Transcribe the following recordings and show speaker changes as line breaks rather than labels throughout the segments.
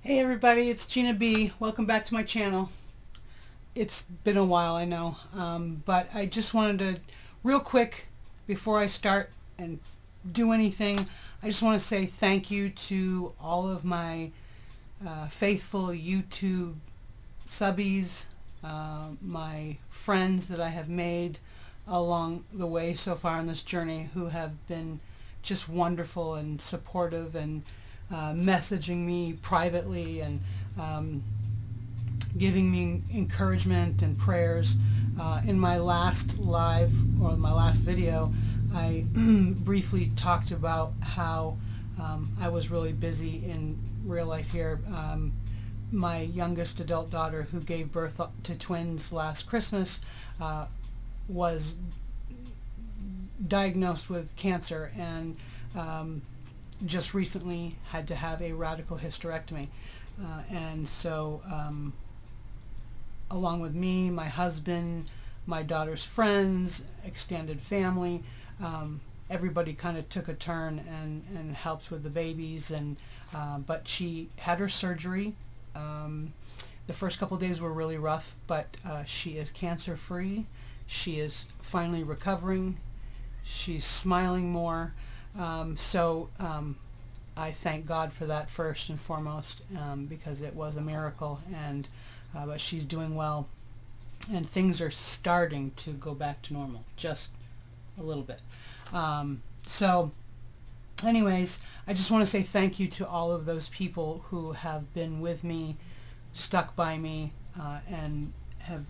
Hey everybody, it's Gina B. Welcome back to my channel. It's been a while, I know, but I just wanted to, real quick, before I start and do anything, I just want to say thank you to all of my faithful YouTube subbies, my friends that I have made along the way so far on this journey who have been just wonderful and supportive and messaging me privately and giving me encouragement and prayers. In my last live, or my last video, I briefly talked about how I was really busy in real life here. My youngest adult daughter, who gave birth to twins last Christmas, was diagnosed with cancer and just recently had to have a radical hysterectomy. And so along with me, my husband, my daughter's friends, extended family, everybody kind of took a turn and helped with the babies. And but she had her surgery. The first couple of days were really rough, but she is cancer free. She is finally recovering. She's smiling more. I thank God for that first and foremost, because it was a miracle, and but she's doing well, and things are starting to go back to normal, just a little bit. So anyways, I just want to say thank you to all of those people who have been with me, stuck by me, and have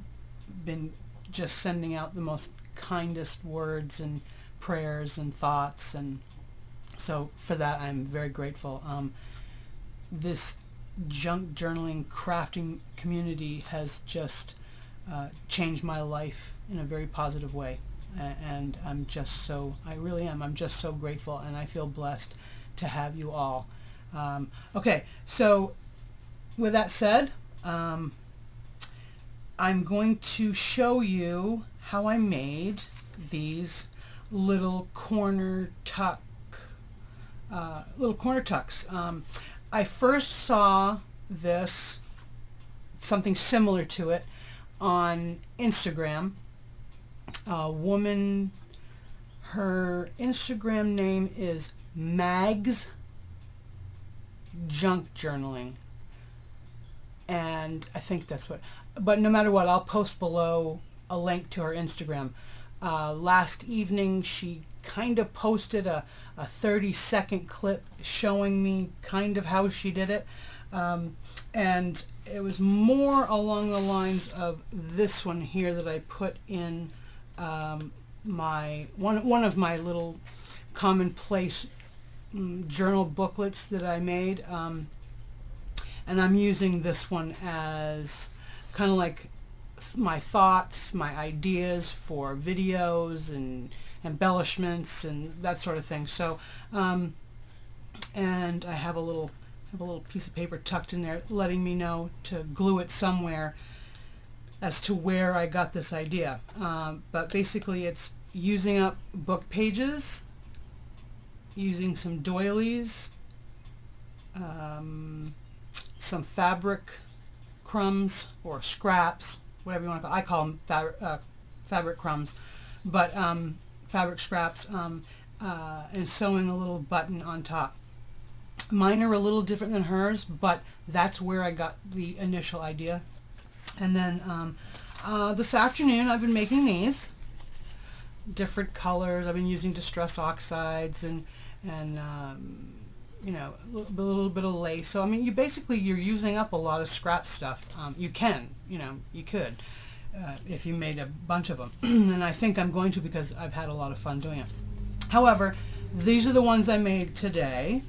been just sending out the most kindest words and prayers and thoughts, and so for that I'm very grateful. This junk journaling crafting community has just changed my life in a very positive way, and I'm just so, I really am, I'm just so grateful, and I feel blessed to have you all. Okay, so with that said, I'm going to show you how I made these little corner tucks. I first saw this, something similar to it, on Instagram. A woman, her Instagram name is Mags Junk Journaling, and I think that's what, but no matter what, I'll post below a link to her Instagram. Last evening she kind of posted a 30-second clip showing me kind of how she did it, and it was more along the lines of this one here that I put in my one of my little commonplace journal booklets that I made, and I'm using this one as kind of like my thoughts, my ideas for videos and embellishments and that sort of thing. So and I have a little piece of paper tucked in there letting me know to glue it somewhere as to where I got this idea. But basically it's using up book pages, using some doilies, some fabric crumbs or scraps, whatever you want to call it. I call them fabric crumbs, but fabric scraps, and sewing a little button on top. Mine are a little different than hers, but that's where I got the initial idea. And then this afternoon I've been making these different colors. I've been using distress oxides and you know, a little bit of lace. So I mean, you're using up a lot of scrap stuff. You could if you made a bunch of them, and I think I'm going to, because I've had a lot of fun doing it. However, these are the ones I made today,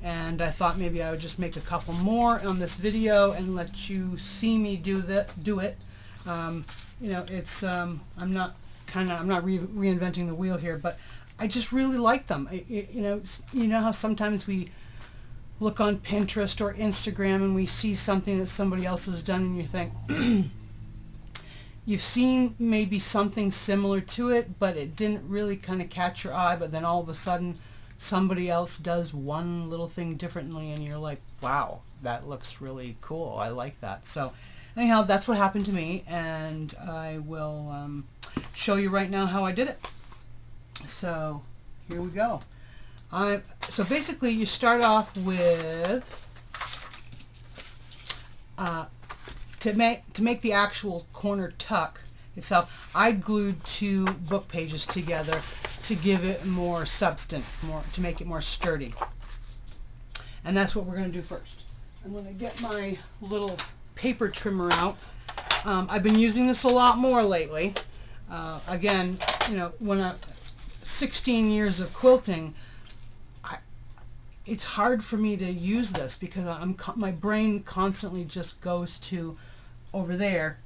and I thought maybe I would just make a couple more on this video and let you see me do it. You know, it's I'm not reinventing the wheel here, but I just really like them. You know how sometimes we look on Pinterest or Instagram and we see something that somebody else has done, and you think you've seen maybe something similar to it, but it didn't really kind of catch your eye, but then all of a sudden somebody else does one little thing differently and you're like, wow, that looks really cool. I like that. So anyhow, that's what happened to me, and I will show you right now how I did it. So here we go. So basically you start off with to make the actual corner tuck itself, I glued 2 book pages together to give it more substance, to make it more sturdy. And that's what we're going to do first. I'm going to get my little paper trimmer out. I've been using this a lot more lately. Again, you know, 16 years of quilting, it's hard for me to use this because my brain constantly just goes to over there,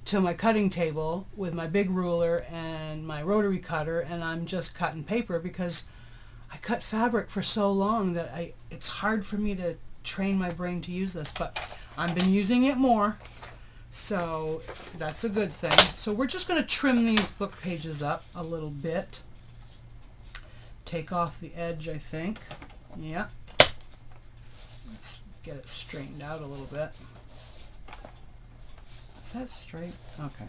to my cutting table with my big ruler and my rotary cutter, and I'm just cutting paper because I cut fabric for so long that it's hard for me to train my brain to use this, but I've been using it more, so that's a good thing. So we're just going to trim these book pages up a little bit. Take off the edge, I think. Yeah. Let's get it straightened out a little bit. Is that straight? Okay.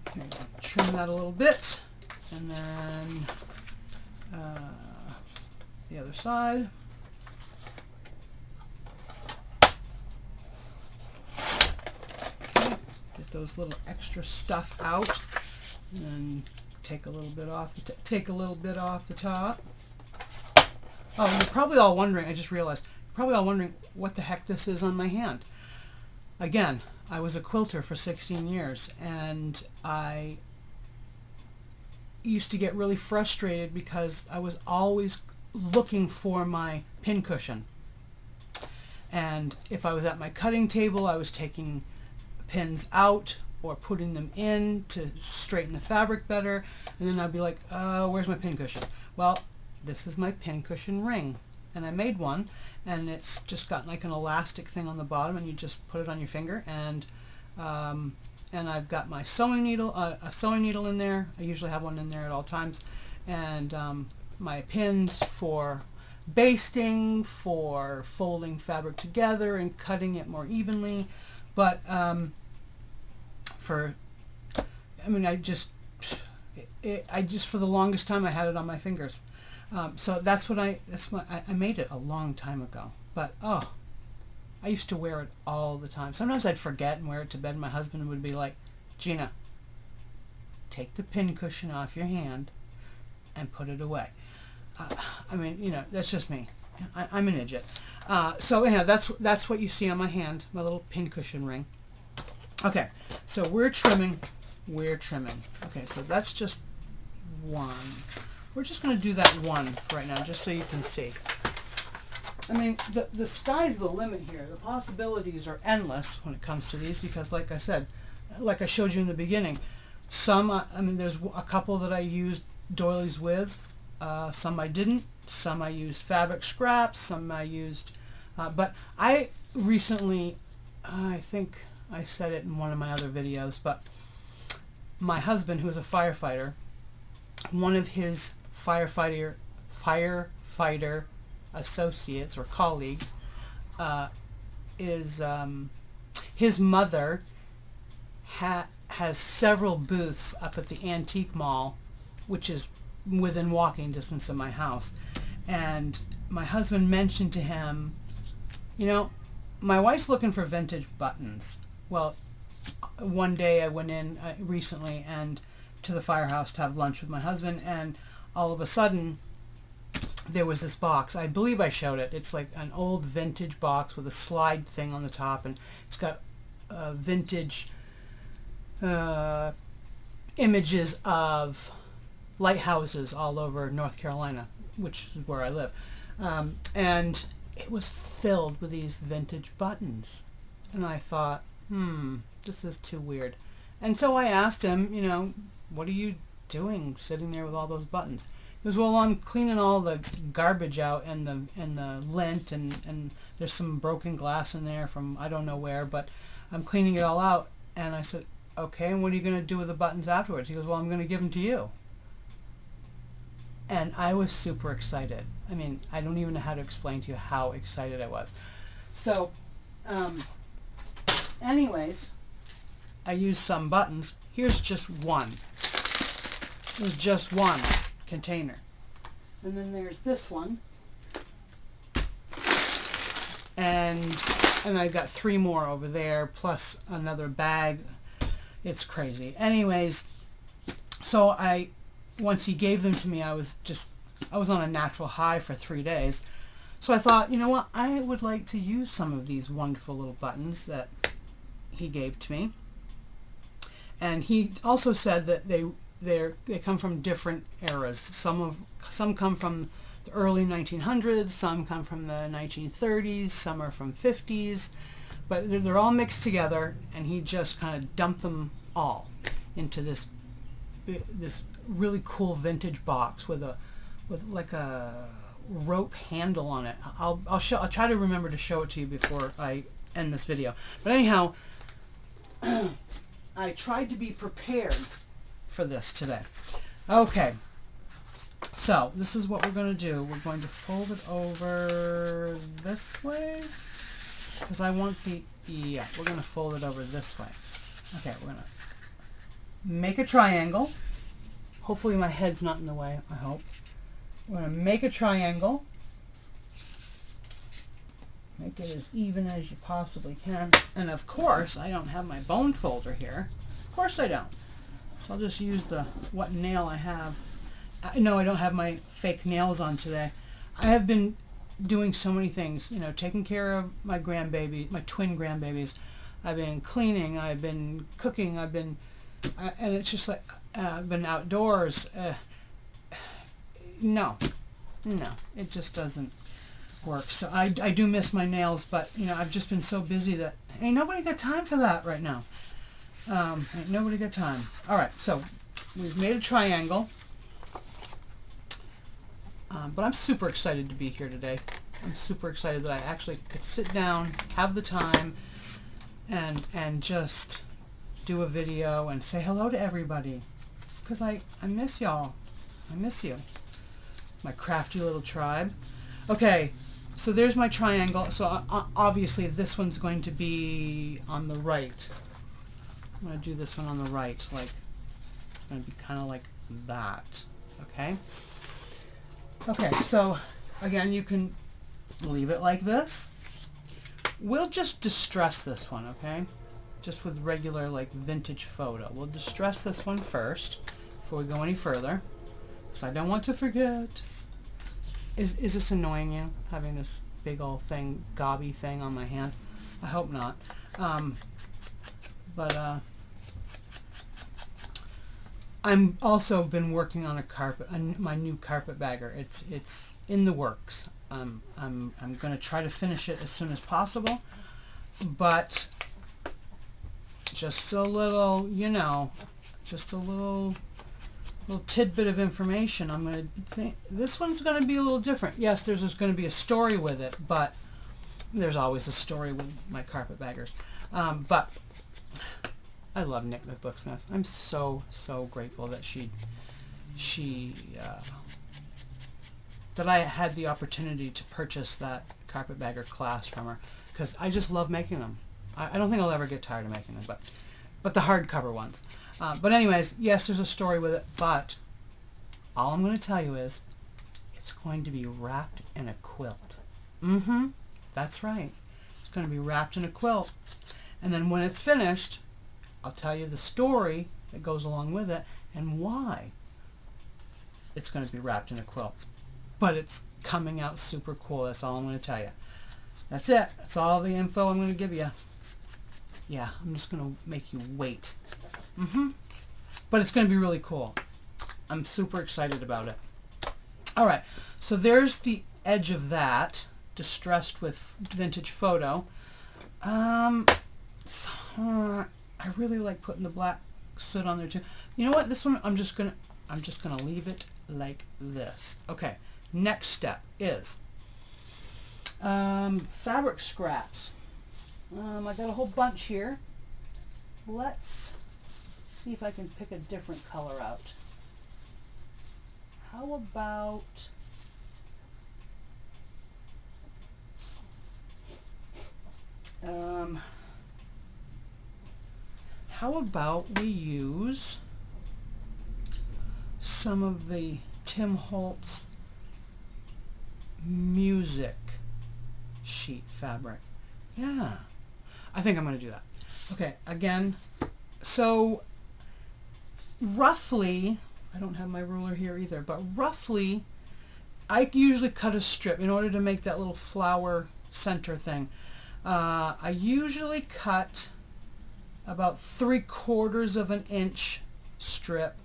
Okay, trim that a little bit, and then the other side. Okay, get those little extra stuff out, and then take a little bit off. Take a little bit off the top. Oh, you're probably all wondering. I just realized. You're probably all wondering what the heck this is on my hand. Again, I was a quilter for 16 years, and I used to get really frustrated because I was always looking for my pin cushion. And if I was at my cutting table, I was taking pins out or putting them in to straighten the fabric better, and then I'd be like, where's my pin cushion? Well, this is my pin cushion ring, and I made one, and it's just got like an elastic thing on the bottom, and you just put it on your finger, and I've got my sewing needle, a sewing needle in there. I usually have one in there at all times, and my pins for basting, for folding fabric together and cutting it more evenly, but I just for the longest time I had it on my fingers. So I made it a long time ago, but I used to wear it all the time. Sometimes I'd forget and wear it to bed, and my husband would be like, Gina, take the pin cushion off your hand and put it away. That's just me. I'm an idiot. So anyhow, that's what you see on my hand, my little pin cushion ring. Okay, so we're trimming. Okay, so that's just one. We're just going to do that one for right now, just so you can see. I mean, the sky's the limit here. The possibilities are endless when it comes to these because, like I said, like I showed you in the beginning, there's a couple that I used doilies with, some I didn't, some I used fabric scraps, some I used, but I recently, I think I said it in one of my other videos, but my husband, who is a firefighter, one of his firefighter associates or colleagues is his mother has several booths up at the antique mall, which is within walking distance of my house, and my husband mentioned to him, my wife's looking for vintage buttons. Well, one day I went in recently and to the firehouse to have lunch with my husband, and all of a sudden there was this box. I believe I showed it. It's like an old vintage box with a slide thing on the top, and it's got vintage images of lighthouses all over North Carolina, which is where I live, and it was filled with these vintage buttons, and I thought, this is too weird. And so I asked him, what are you doing sitting there with all those buttons? He goes, well, I'm cleaning all the garbage out and the lint, and there's some broken glass in there from I don't know where, but I'm cleaning it all out. And I said, okay, and what are you going to do with the buttons afterwards? He goes, well, I'm going to give them to you. And I was super excited. I mean, I don't even know how to explain to you how excited I was. So, anyways, I used some buttons. Here's just one. There's just one container. And then there's this one. And I got 3 more over there, plus another bag. It's crazy. Anyways, so once he gave them to me, I was on a natural high for 3 days. So I thought, you know what, I would like to use some of these wonderful little buttons that he gave to me. And he also said that they come from different eras. Some come from the early 1900s, some come from the 1930s, some are from 50s, but they're all mixed together, and he just kind of dumped them all into this really cool vintage box with like a rope handle on it. I'll try to remember to show it to you before I end this video. But anyhow, I tried to be prepared for this today. Okay, so this is what we're going to do. We're going to fold it over this way, because I want we're going to fold it over this way. Okay, we're going to make a triangle. Hopefully my head's not in the way, I hope. We're going to make a triangle. Make it as even as you possibly can. And of course, I don't have my bone folder here. Of course I don't. So I'll just use what nail I have. No, I don't have my fake nails on today. I have been doing so many things, you know, taking care of my grandbaby, my twin grandbabies. I've been cleaning, I've been cooking, and it's just like, I've been outdoors. No, it just doesn't work. So I do miss my nails, but, you know, I've just been so busy that ain't nobody got time for that right now. Ain't nobody got time. All right, so we've made a triangle. But I'm super excited to be here today. I'm super excited that I actually could sit down, have the time, and just do a video and say hello to everybody. Because I miss y'all. I miss you. My crafty little tribe. Okay, so there's my triangle. So obviously this one's going to be on the right. I'm going to do this one on the right. Like, it's going to be kind of like that. Okay? Okay, so again, you can leave it like this. We'll just distress this one, okay? Just with regular, like, vintage photo. We'll distress this one first before we go any further, because I don't want to forget. Is this annoying you, having this big old thing, gobby thing on my hand? I hope not. I'm also been working on my new carpetbagger. It's in the works. I'm going to try to finish it as soon as possible, but just a little, you know, just a little tidbit of information. I'm going to think this one's going to be a little different. Yes, there's going to be a story with it, but there's always a story with my carpetbaggers. But I love Nick McBooksmith. I'm so grateful that that I had the opportunity to purchase that carpetbagger class from her, because I just love making them. I don't think I'll ever get tired of making them, but the hardcover ones. But anyways, yes, there's a story with it, but all I'm going to tell you is it's going to be wrapped in a quilt. That's right. It's going to be wrapped in a quilt. And then when it's finished, I'll tell you the story that goes along with it and why it's going to be wrapped in a quilt. But it's coming out super cool. That's all I'm going to tell you. That's it. That's all the info I'm going to give you. Yeah, I'm just going to make you wait. But it's going to be really cool. I'm super excited about it. All right, so there's the edge of that, distressed with vintage photo. I really like putting the black soot on there too. You know what? This one I'm just gonna leave it like this. Okay. Next step is fabric scraps. I got a whole bunch here. Let's see if I can pick a different color out. how about we use some of the Tim Holtz music sheet fabric? Yeah, I think I'm going to do that. Okay, again, so roughly, I don't have my ruler here either, but roughly, I usually cut a strip in order to make that little flower center thing. I usually cut about 3/4 of an inch strip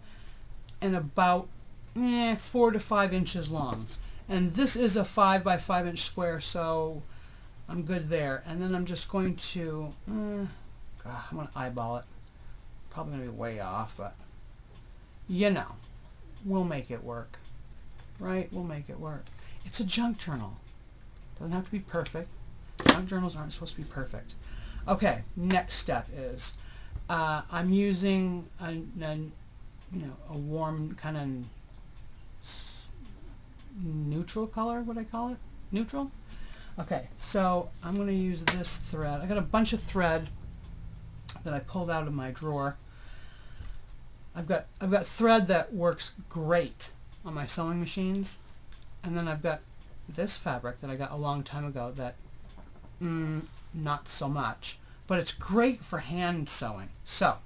and about 4 to 5 inches long. And this is a 5 by 5 inch square, so I'm good there. And then I'm just going to, I'm going to eyeball it. Probably going to be way off, but you know, we'll make it work. Right? We'll make it work. It's a junk journal. Doesn't have to be perfect. Junk journals aren't supposed to be perfect. Okay, next step is I'm using a warm kind of neutral color. What do I call it? Neutral. Okay, so I'm going to use this thread. I got a bunch of thread that I pulled out of my drawer. I've got thread that works great on my sewing machines, and then I've got this fabric that I got a long time ago that not so much, but it's great for hand sewing. So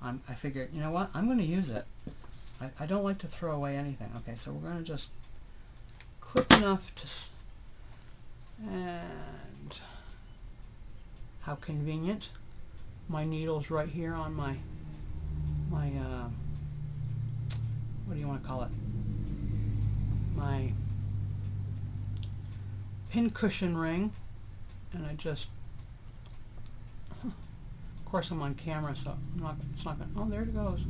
I figured, you know what, I'm going to use it. I don't like to throw away anything. Okay, so we're going to just clip enough to, and how convenient. My needle's right here on my what do you want to call it? My pin cushion ring, and I just, of course I'm on camera, so it's not going, oh, there it goes.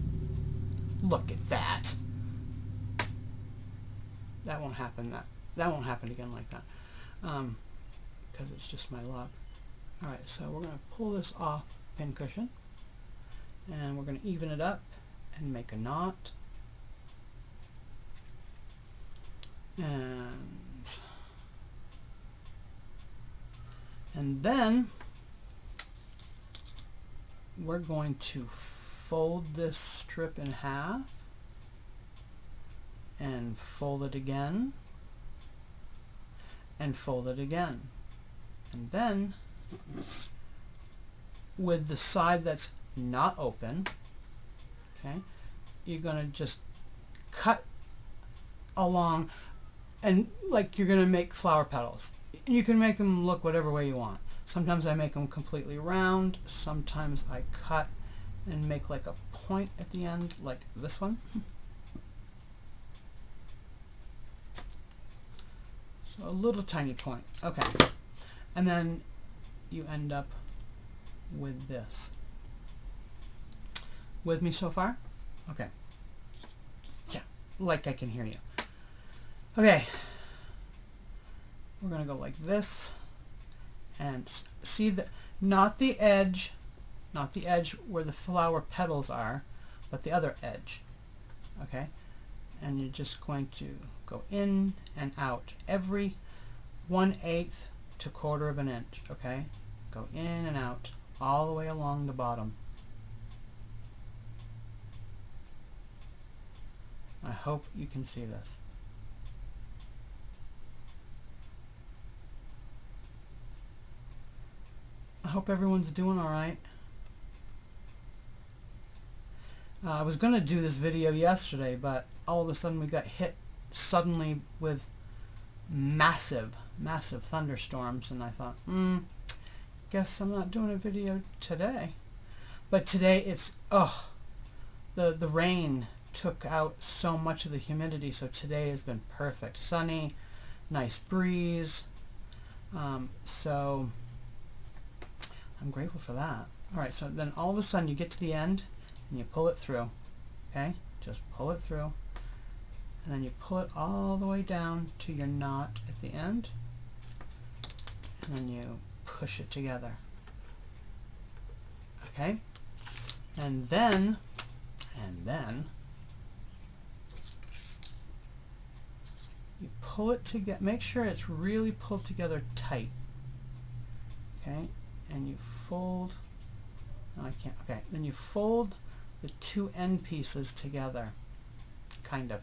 Look at that. That won't happen. That won't happen again like that, because it's just my luck. All right, so we're going to pull this off pin cushion, and we're going to even it up and make a knot. And then we're going to fold this strip in half and fold it again and fold it again. And then with the side that's not open, okay, you're going to just cut along, and like you're going to make flower petals. You can make them look whatever way you want. Sometimes I make them completely round. Sometimes I cut and make like a point at the end, like this one. So a little tiny point. Okay. And then you end up with this. With me so far? Okay. Yeah, like I can hear you. Okay. We're going to go like this, and see that not the edge where the flower petals are, but the other edge. Okay? And you're just going to go in and out every 1/8 to 1/4 of an inch. Okay? Go in and out all the way along the bottom. I hope you can see this. I hope everyone's doing all right. I was going to do this video yesterday, but all of a sudden we got hit suddenly with massive thunderstorms, and I thought, guess I'm not doing a video today. But today it's, the rain took out so much of the humidity, so today has been perfect. Sunny, nice breeze, so I'm grateful for that. Alright, so then all of a sudden you get to the end and you pull it through. Okay? Just pull it through. And then you pull it all the way down to your knot at the end. And then you push it together. Okay? And then You pull it together, make sure it's really pulled together tight. Okay, and you fold, no I can't, okay, then you fold the two end pieces together, kind of,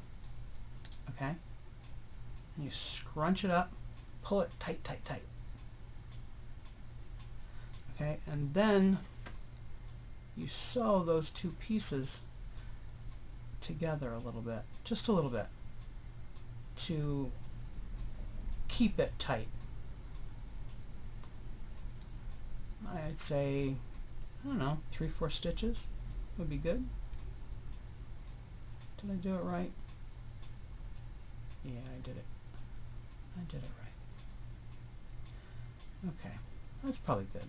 okay, and you scrunch it up, pull it tight, tight, tight. Okay, and then you sew those two pieces together a little bit, just a little bit, to keep it tight. I'd say, I don't know, 3-4 stitches would be good. Did I do it right? Yeah, I did it. I did it right. Okay, that's probably good.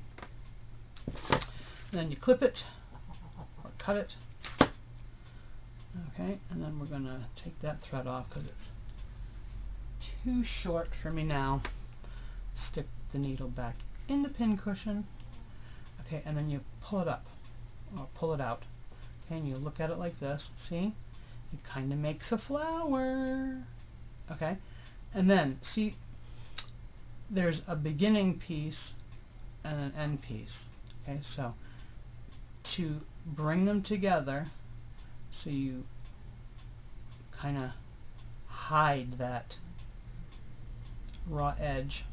And then you clip it or cut it. Okay, and then we're going to take that thread off because it's too short for me now. Stick the needle back in the pin cushion. Okay, and then you pull it up or pull it out. Okay, and you look at it like this. See? It kind of makes a flower. Okay, and then see, there's a beginning piece and an end piece. Okay, so to bring them together, so you kind of hide that raw edge.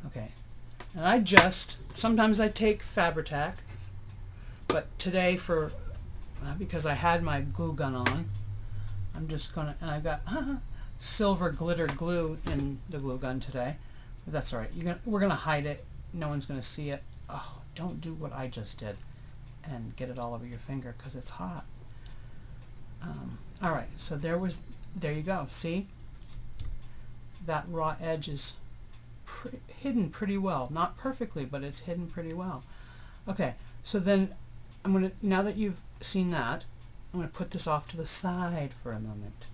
Okay, and sometimes I take Fabri-Tac, but today because I had my glue gun on, I'm just gonna, and I've got silver glitter glue in the glue gun today, but that's all right. We're gonna hide it. No one's gonna see it. Oh, don't do what I just did and get it all over your finger because it's hot. All right, so there you go. See, that raw edge is hidden pretty well. Not perfectly, but it's hidden pretty well. Okay, so then now that you've seen that, I'm gonna put this off to the side for a moment.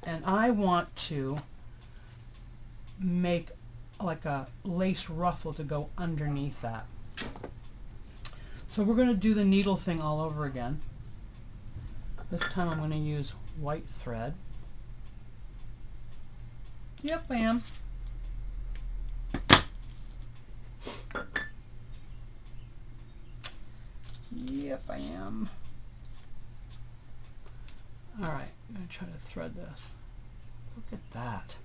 And I want to make like a lace ruffle to go underneath that. So we're going to do the needle thing all over again. This time I'm going to use white thread. Yep, I am. Yep, I am. Alright, I'm going to try to thread this. Look at that.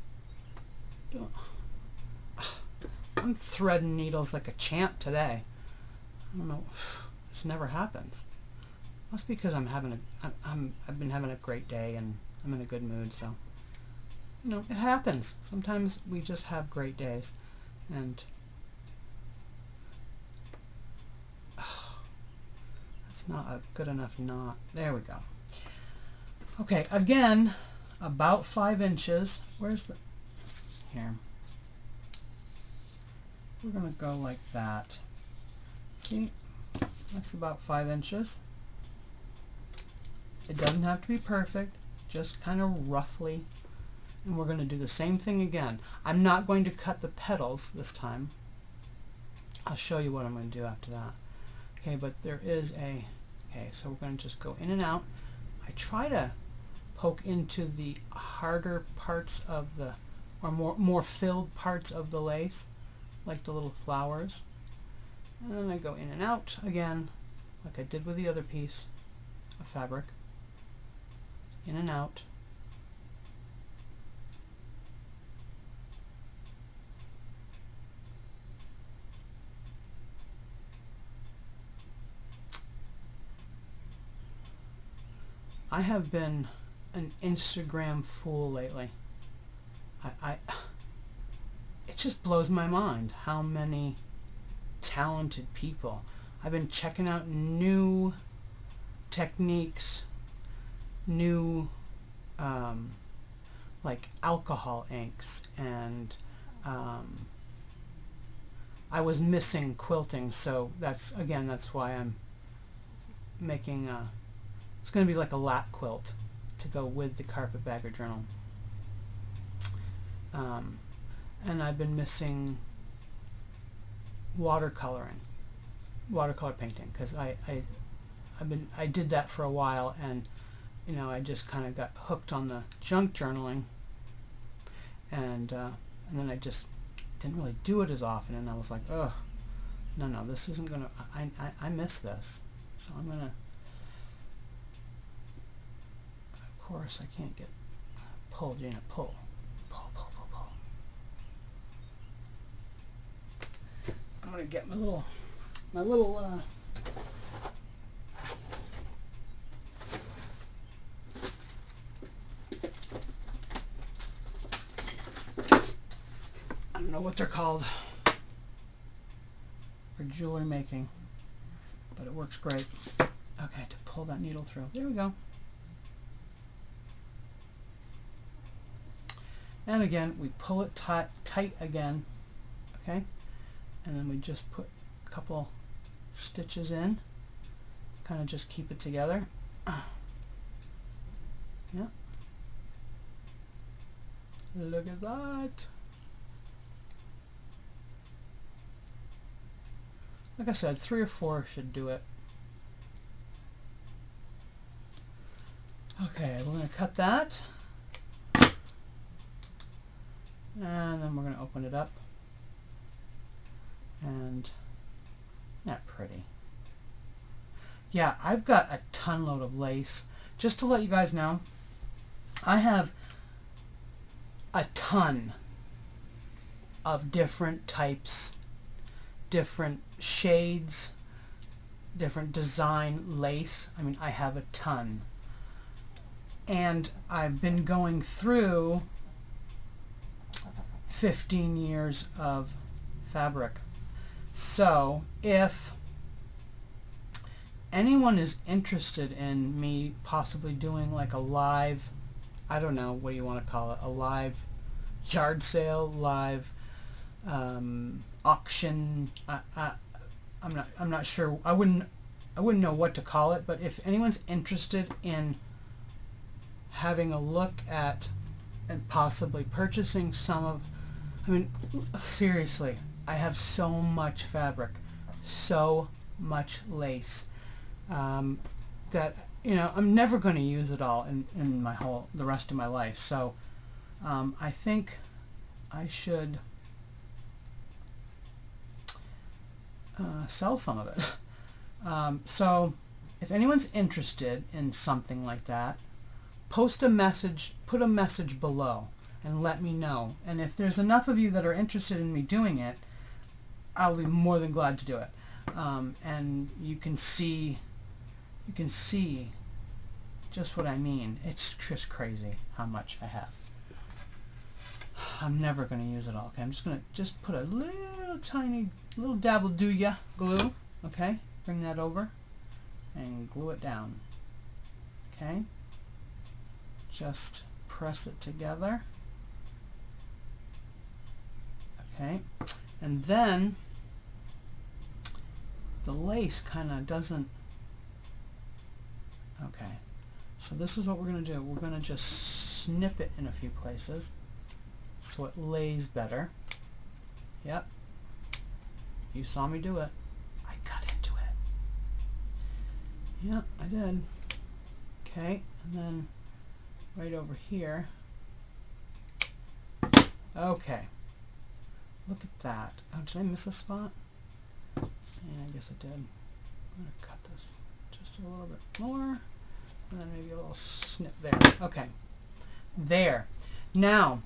I'm threading needles like a champ today. I don't know. This never happens. Must be because I've been having a great day and I'm in a good mood, so it happens. Sometimes we just have great days, and that's not a good enough knot. There we go. Okay, again, about 5 inches. Where's the here? We're gonna go like that. See, that's about 5 inches. It doesn't have to be perfect, just kind of roughly. And we're going to do the same thing again. I'm not going to cut the petals this time. I'll show you what I'm going to do after that. Okay, but there is okay, so we're going to just go in and out. I try to poke into the harder parts of or more filled parts of the lace, like the little flowers. And then I go in and out again, like I did with the other piece of fabric. In and out. I have been an Instagram fool lately. It just blows my mind how many talented people. I've been checking out new techniques, new like alcohol inks, and I was missing quilting, so that's why I'm making it's going to be like a lap quilt to go with the carpetbagger journal. And I've been missing watercolor painting, because I did that for a while, and you know, I just kind of got hooked on the junk journaling, and then I just didn't really do it as often, and I was like, oh, no, this isn't gonna. I miss this, so I'm gonna. Of course, I can't get pull, Gina, pull. I'm gonna get my little I don't know what they're called for jewelry making, but it works great. Okay, to pull that needle through. There we go. And again, we pull it tight again, okay? And then we just put a couple stitches in, kind of just keep it together. Yeah. Look at that. Like I said, 3 or 4 should do it. Okay, we're going to cut that. And then we're going to open it up. And not pretty. Yeah, I've got a ton load of lace. Just to let you guys know, I have a ton of different types, different shades, different design lace. I mean, I have a ton. And I've been going through 15 years of fabric. So if anyone is interested in me possibly doing like a live, I don't know, what do you want to call it, a live yard sale, live auction, I'm not sure, I wouldn't know what to call it, but if anyone's interested in having a look at and possibly purchasing some of, I mean, seriously, I have so much fabric, so much lace, that, you know, I'm never going to use it all in the rest of my life. So I think I should sell some of it. So if anyone's interested in something like that, post a message, put a message below and let me know. And if there's enough of you that are interested in me doing it, I'll be more than glad to do it. And you can see just what I mean. It's just crazy how much I have. I'm never going to use it all. Okay, I'm just going to put a little tiny, little dabble do ya glue. Okay, bring that over and glue it down. Okay, just press it together. Okay, and then the lace kind of doesn't. Okay, so this is what we're going to do. We're going to just snip it in a few places so it lays better. Yep, you saw me do it. I cut into it. Yep, I did. Okay, and then right over here. Okay, look at that. Oh, did I miss a spot? Yeah, I guess I did. I'm going to cut this just a little bit more, and then maybe a little snip there. Okay, there. Now,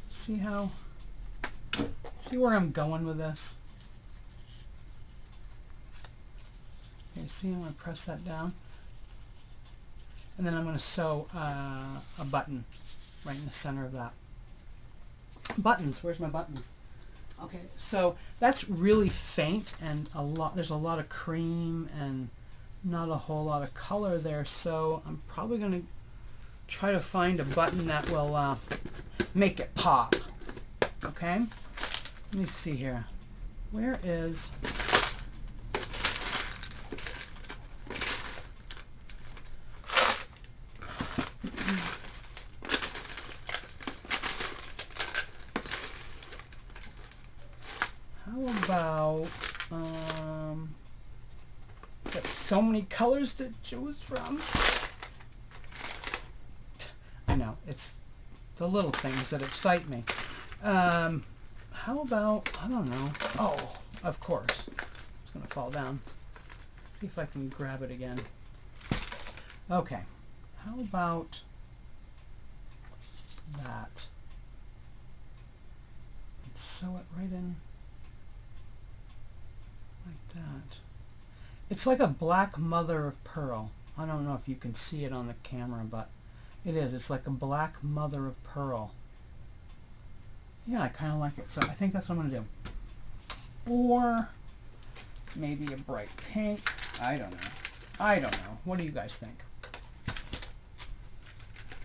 see where I'm going with this? Okay, see, I'm going to press that down, and then I'm going to sew a button right in the center of that. Buttons, where's my buttons? Okay, so that's really faint, and there's a lot of cream and not a whole lot of color there, so I'm probably going to try to find a button that will make it pop. Okay, let me see here. Where is... How about, let's so many colors to choose from. I know, it's the little things that excite me. How about, I don't know. Oh, of course. It's going to fall down. See if I can grab it again. Okay. How about that? And sew it right in like that. It's like a black mother of pearl. I don't know if you can see it on the camera, but it is. It's like a black mother of pearl. Yeah, I kind of like it. So I think that's what I'm going to do. Or maybe a bright pink. I don't know. I don't know. What do you guys think?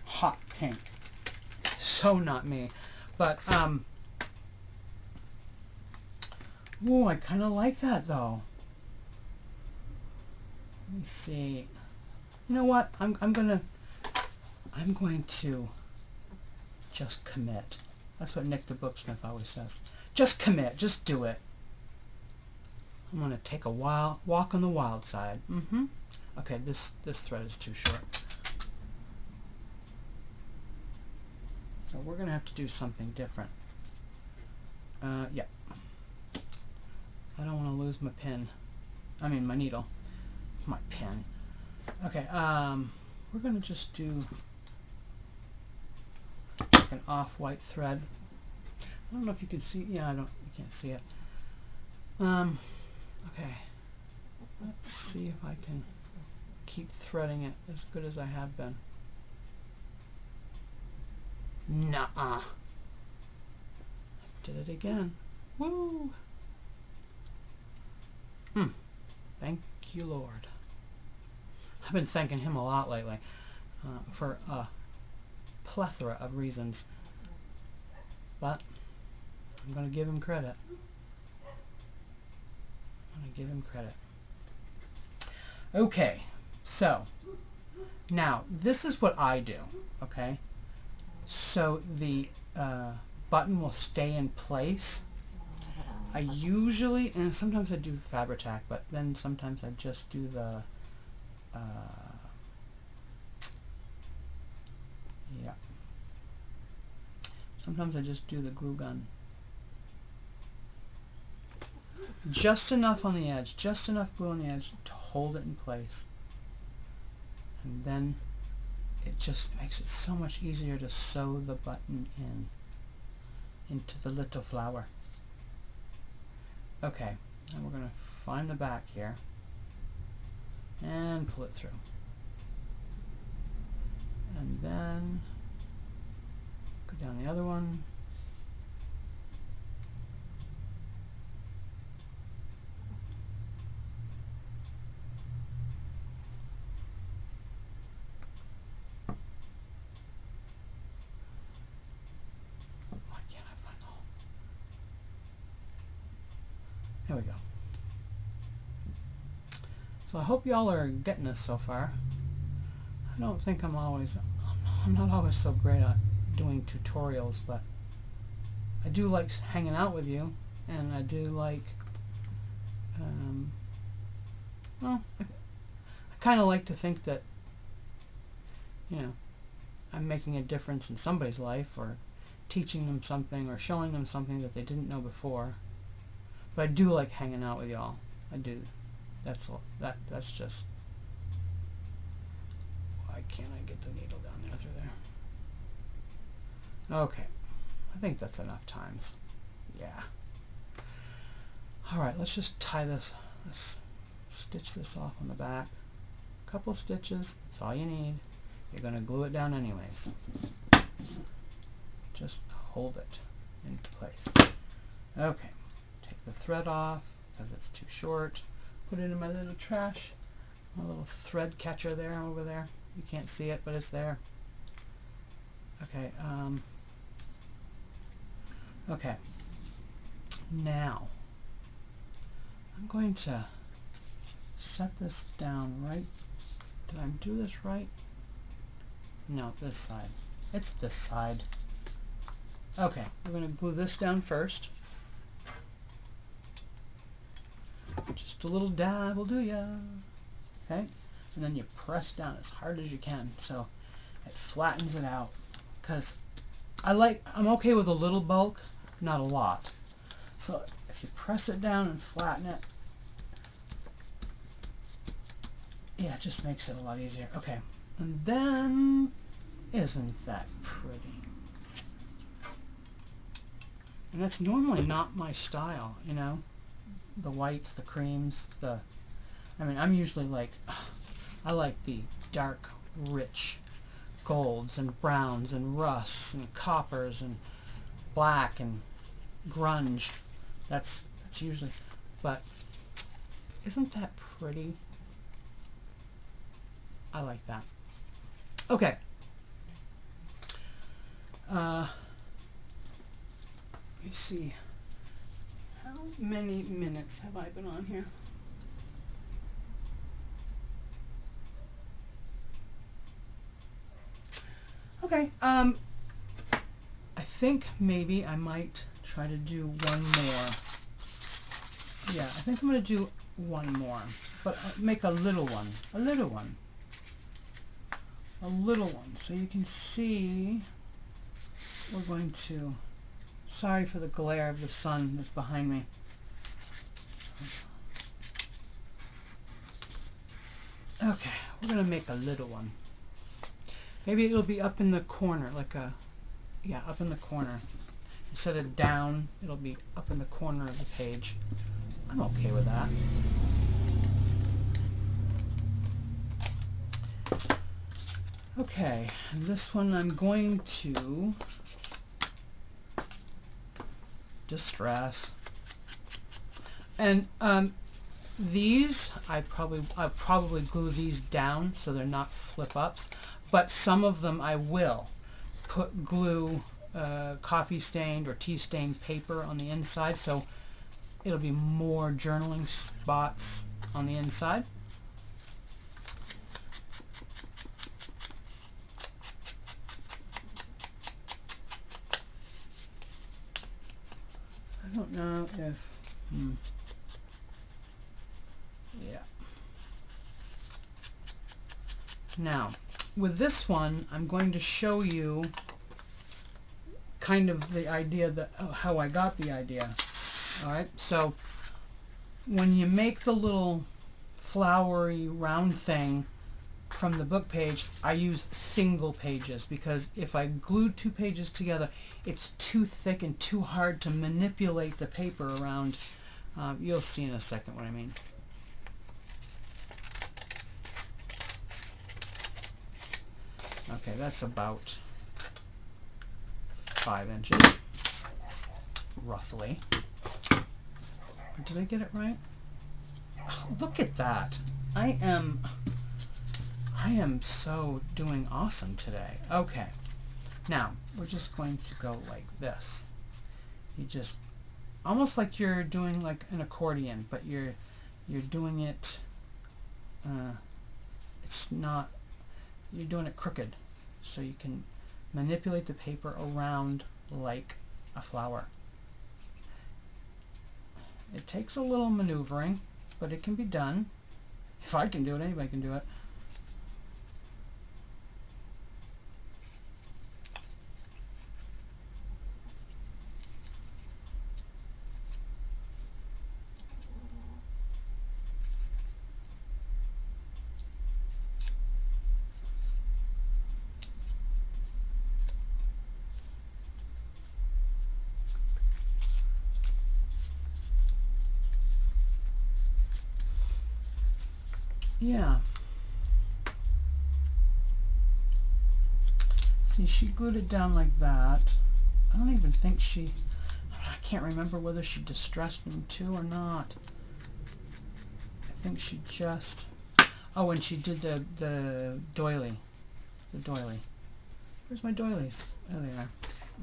Hot pink. So not me. But, ooh, I kind of like that though. Let me see. You know what? I'm going to just commit. That's what Nick the Booksmith always says. Just commit. Just do it. I'm going to take a walk on the wild side. Okay, this thread is too short. So we're going to have to do something different. Yeah. I don't want to lose my pin. I mean, my needle. My pin. Okay, we're going to just do like an off-white thread. I don't know if you can see. Yeah, you can't see it. Okay. Let's see if I can keep threading it as good as I have been. Nuh-uh. I did it again. Woo! Thank you, Lord. I've been thanking him a lot lately for a plethora of reasons. But I'm going to give him credit. I'm going to give him credit. Okay, so now this is what I do, okay? So the button will stay in place. I usually, and sometimes I do Fabri-Tac, but then sometimes I just do the yeah. Sometimes I just do the glue gun. Just enough on the edge, just enough glue on the edge to hold it in place. And then it just makes it so much easier to sew the button into the little flower. Okay, now we're going to find the back here and pull it through. And then go down the other one. Why can't I find the hole? There we go. So I hope y'all are getting this so far. I don't think I'm not always so great at doing tutorials, but I do like hanging out with you, and I do like, well, I kind of like to think that, you know, I'm making a difference in somebody's life, or teaching them something, or showing them something that they didn't know before. But I do like hanging out with y'all. I do. That's all. That's just. Why can't I get the needle down there through there? Okay. I think that's enough times. Yeah. Alright, let's just tie this. Let's stitch this off on the back. A couple stitches. That's all you need. You're going to glue it down anyways. Just hold it into place. Okay. Take the thread off because it's too short. Put it in my little trash. My little thread catcher there, over there. You can't see it, but it's there. Okay, okay. Now, I'm going to set this down right. Did I do this right? No, this side. It's this side. Okay, we're going to glue this down first. Just a little dab will do ya. Okay, and then you press down as hard as you can so it flattens it out. Because I'm okay with a little bulk, not a lot. So if you press it down and flatten it, yeah, it just makes it a lot easier. Okay, and then, isn't that pretty? And that's normally not my style, you know? The whites, the creams, I mean, I'm usually like, I like the dark, rich golds and browns and rusts and coppers and black and grunge. That's usually, but isn't that pretty? I like that. Okay. Let me see. How many minutes have I been on here? Okay. I think maybe I might try to do one more. Yeah, I think I'm going to do one more, but make a little one. A little one. A little one, so you can see. We're going to, sorry for the glare of the sun that's behind me. Okay, we're going to make a little one. Maybe it'll be up in the corner, like a, yeah, up in the corner. Instead of down, it'll be up in the corner of the page. I'm okay with that. Okay, and this one I'm going to distress. And these, I'll probably glue these down so they're not flip-ups, but some of them I will glue coffee stained or tea stained paper on the inside, so it'll be more journaling spots on the inside. I don't know if, yeah. Now, with this one, I'm going to show you kind of the idea that how I got the idea. All right, so when you make the little flowery round thing from the book page, I use single pages because if I glue two pages together, it's too thick and too hard to manipulate the paper around. You'll see in a second what I mean. Okay, that's about 5 inches, roughly. Did I get it right? Oh, look at that. I am so doing awesome today. Okay. Now, we're just going to go like this. You just, almost like you're doing like an accordion, but you're doing it, it's not, you're doing it crooked. So you can manipulate the paper around like a flower. It takes a little maneuvering, but it can be done. If I can do it, anybody can do it. Yeah. See, she glued it down like that. I don't even think I can't remember whether she distressed them too or not. I think she just, oh, and she did the doily. The doily. Where's my doilies? There they are.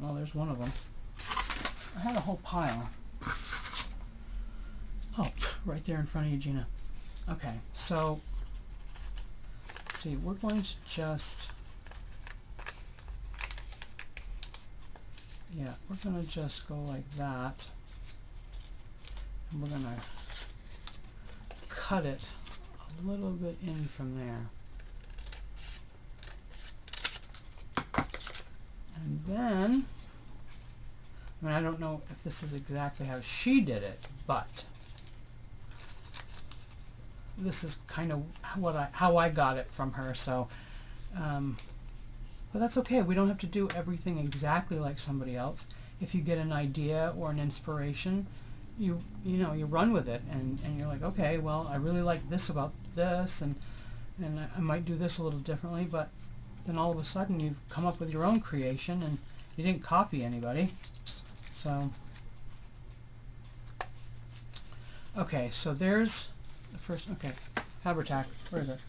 Well, there's one of them. I had a whole pile. Oh, right there in front of you, Gina. Okay, so, let's see, we're going to just, yeah, we're going to just go like that, and we're going to cut it a little bit in from there. And then, I mean, I don't know if this is exactly how she did it, but this is kind of how I got it from her. So, but that's okay. We don't have to do everything exactly like somebody else. If you get an idea or an inspiration, you run with it, and you're like, okay, well, I really like this about this, and I might do this a little differently, but then all of a sudden you've come up with your own creation, and you didn't copy anybody. So, okay, so there's the first, okay, Fabri-Tac, where is it?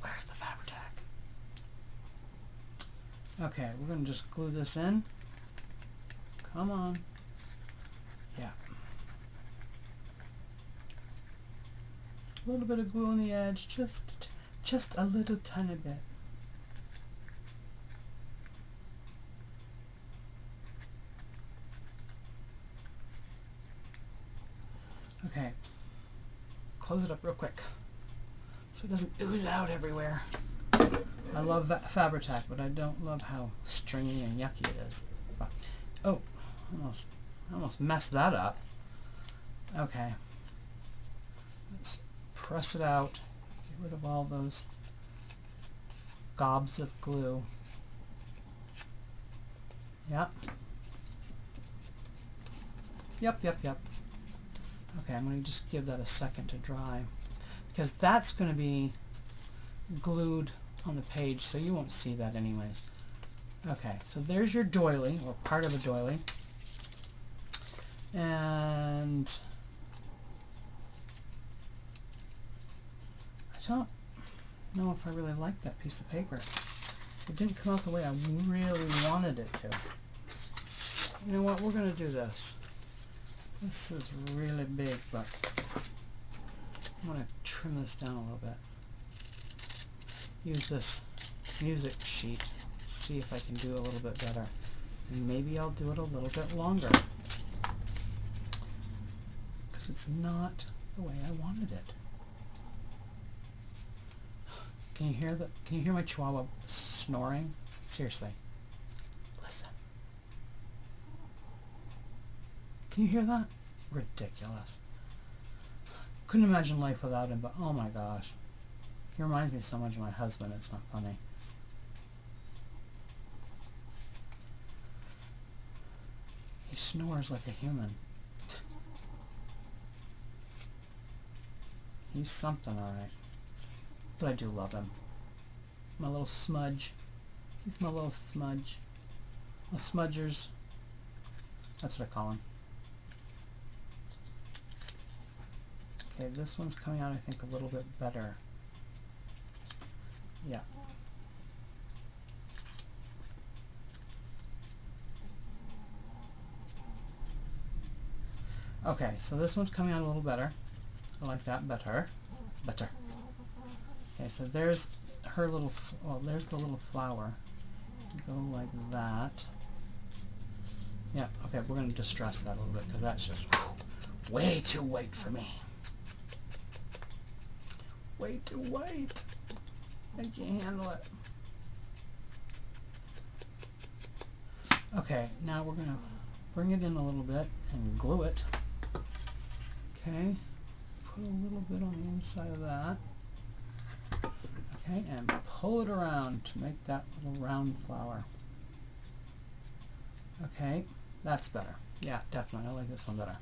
Where's the Fabri-Tac? Okay, we're going to just glue this in. Come on. Yeah. A little bit of glue on the edge, just a little tiny bit. Okay, close it up real quick so it doesn't ooze out everywhere. I love Fabri-Tac, but I don't love how stringy and yucky it is. Oh, I almost messed that up. Okay, let's press it out, get rid of all those gobs of glue. Yep. Yep. Okay, I'm going to just give that a second to dry, because that's going to be glued on the page, so you won't see that anyways. Okay, so there's your doily, or part of a doily. And I don't know if I really like that piece of paper. It didn't come out the way I really wanted it to. You know what, we're going to do this. This is really big, but I'm going to trim this down a little bit. Use this music sheet, see if I can do a little bit better. And maybe I'll do it a little bit longer, because it's not the way I wanted it. Can you hear Can you hear my chihuahua snoring? Seriously. Listen. Can you hear that? Ridiculous. Couldn't imagine life without him, but oh my gosh. He reminds me so much of my husband, it's not funny. He snores like a human. He's something, alright. But I do love him. My little smudge. He's my little smudge. My smudgers. That's what I call him. Okay, this one's coming out, I think, a little bit better. Yeah. Okay, so this one's coming out a little better. I like that better. Better. Okay, so there's her little, well, there's the little flower. Go like that. Yeah, okay, we're going to distress that a little bit, because that's just way too white for me. Way too white. I can't handle it. Okay, now we're going to bring it in a little bit and glue it. Okay, put a little bit on the inside of that. Okay, and pull it around to make that little round flower. Okay, that's better. Yeah, definitely. I like this one better.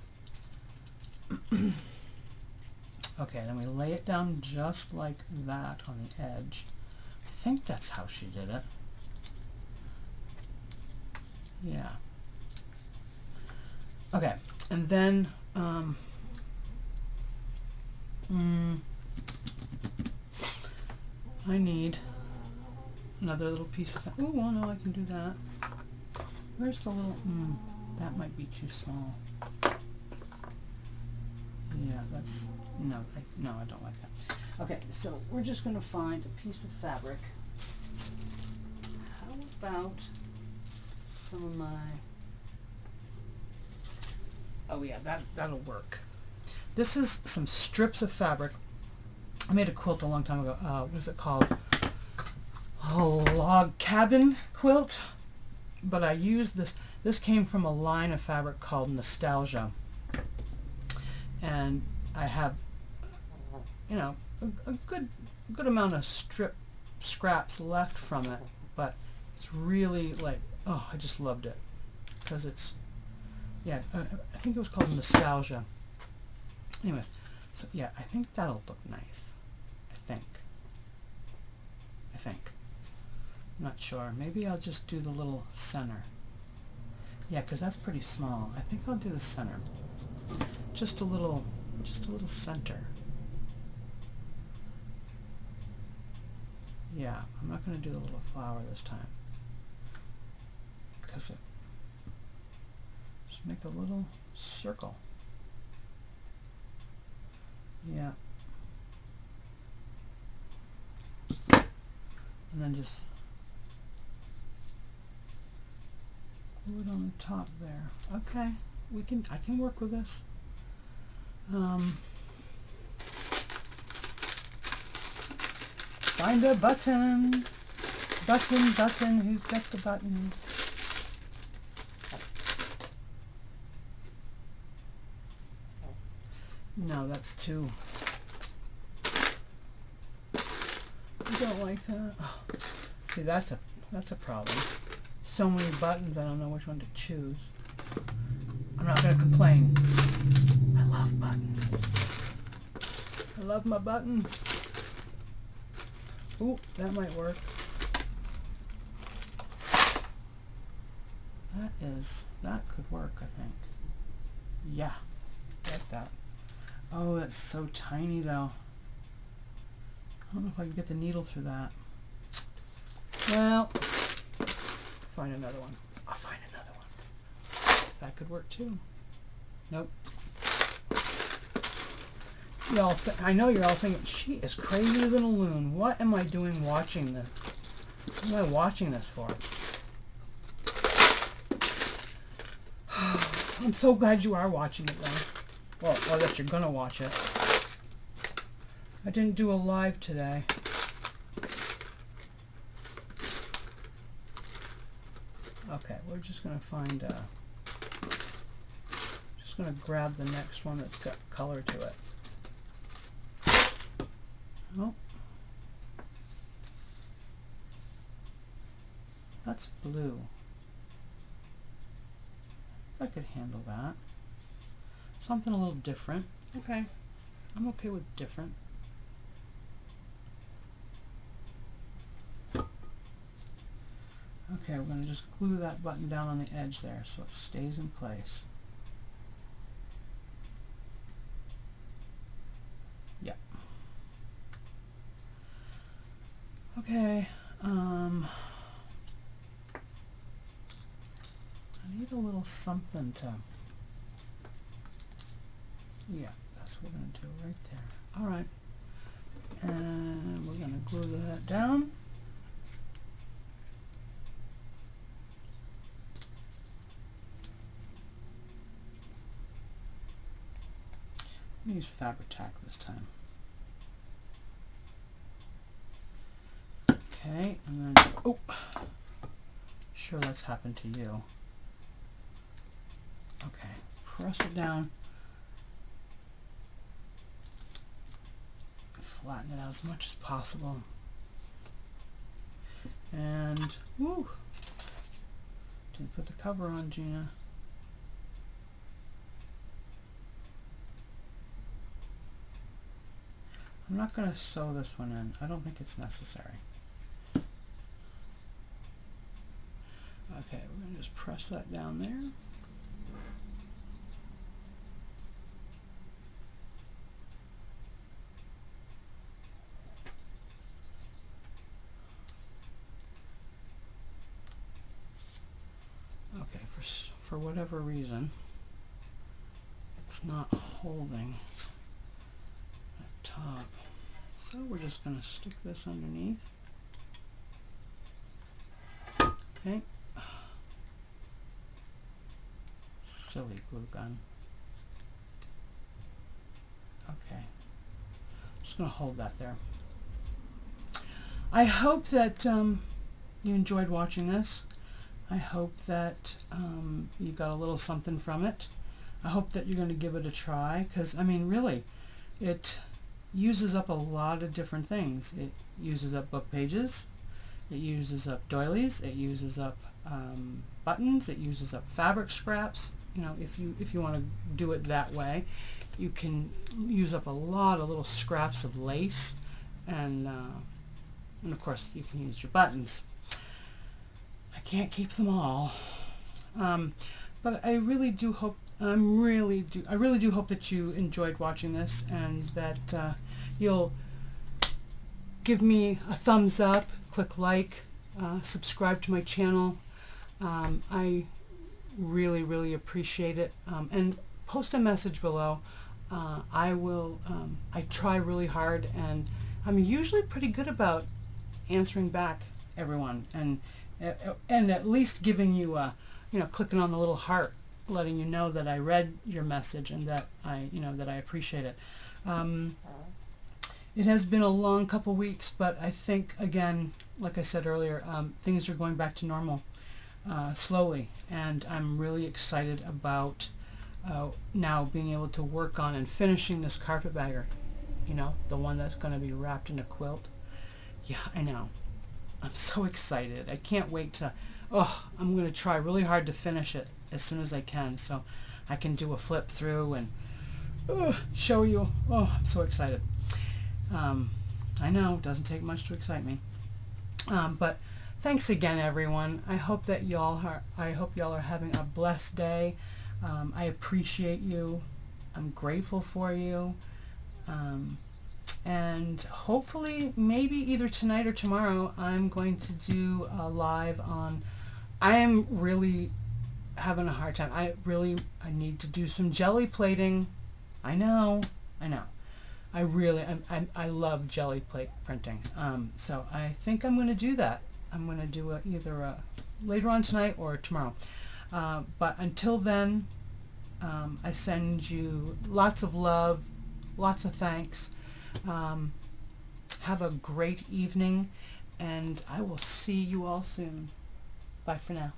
Okay, then we lay it down just like that on the edge. I think that's how she did it. Yeah. Okay, and then I need another little piece of, oh, well, no, I can do that. Where's the little, that might be too small. Yeah, that's, no, I don't like that. Okay, so we're just going to find a piece of fabric. How about some of my, oh yeah, that'll work. This is some strips of fabric I made a quilt a long time ago. What is it called? A log cabin quilt. But I used this. This came from a line of fabric called Nostalgia. And I have, you know, a good amount of scraps left from it. But it's really like, oh, I just loved it. Because it's, yeah, I think it was called Nostalgia. Anyways, so yeah, I think that'll look nice. I think. I'm not sure. Maybe I'll just do the little center. Yeah, because that's pretty small. I think I'll do the center. Just a little center. Yeah, I'm not going to do the little flower this time. Because just make a little circle. Yeah. And then just glue it on the top there. Okay, I can work with this. Find a button. Button, who's got the button? No, that's too. I don't like that. Oh, see, that's a problem. So many buttons, I don't know which one to choose. I'm not going to complain. I love buttons. I love my buttons. Ooh, that might work. That could work, I think. Yeah, like that. Oh, that's so tiny though. I don't know if I can get the needle through that. Well, find another one. I'll find another one. That could work too. Nope. Y'all, I know you're all thinking, she is crazier than a loon. What am I doing watching this? What am I watching this for? I'm so glad you are watching it though. Well, or that you're gonna watch it. I didn't do a live today. Okay, we're just gonna find just gonna grab the next one that's got color to it. Oh, that's blue. I could handle that. Something a little different. Okay, I'm okay with different. Okay, we're going to just glue that button down on the edge there so it stays in place. Yeah. Okay, I need a little something to, yeah, that's what we're going to do right there. Alright, and we're going to glue that down. I'm going to use Fabri-Tac this time. Okay, and then, oh, sure that's happened to you. Okay, press it down. Flatten it out as much as possible. And, woo! Didn't put the cover on, Gina. I'm not going to sew this one in. I don't think it's necessary. Okay, we're going to just press that down there. Okay, for whatever reason, it's not holding that top. So we're just going to stick this underneath. Okay. Silly glue gun. Okay. Just going to hold that there. I hope that you enjoyed watching this. I hope that you got a little something from it. I hope that you're going to give it a try, because, I mean, really, it uses up a lot of different things. It uses up book pages, it uses up doilies, it uses up buttons, it uses up fabric scraps. You know, if you want to do it that way, you can use up a lot of little scraps of lace, and of course you can use your buttons. I can't keep them all, but I really do hope. I really do hope that you enjoyed watching this, and that you'll give me a thumbs up, click like, subscribe to my channel. I really appreciate it, and post a message below. I try really hard, and I'm usually pretty good about answering back everyone, and at least giving you a, clicking on the little heart, letting you know that I read your message and that I appreciate it. It has been a long couple weeks, but I think, again, like I said earlier, things are going back to normal slowly, and I'm really excited about now being able to work on and finishing this carpetbagger, the one that's going to be wrapped in a quilt. Yeah, I know. I'm so excited. I can't wait to, I'm going to try really hard to finish it as soon as I can, so I can do a flip through and show you. Oh, I'm so excited. I know, it doesn't take much to excite me. But thanks again, everyone. I hope y'all are having a blessed day. I appreciate you. I'm grateful for you. And hopefully, maybe either tonight or tomorrow, I'm going to do a live on. I am really having a hard time. I need to do some jelly plating. I know. I love jelly plate printing. So I think I'm going to do that. I'm going to do either later on tonight or tomorrow. But until then, I send you lots of love, lots of thanks. Have a great evening, and I will see you all soon. Bye for now.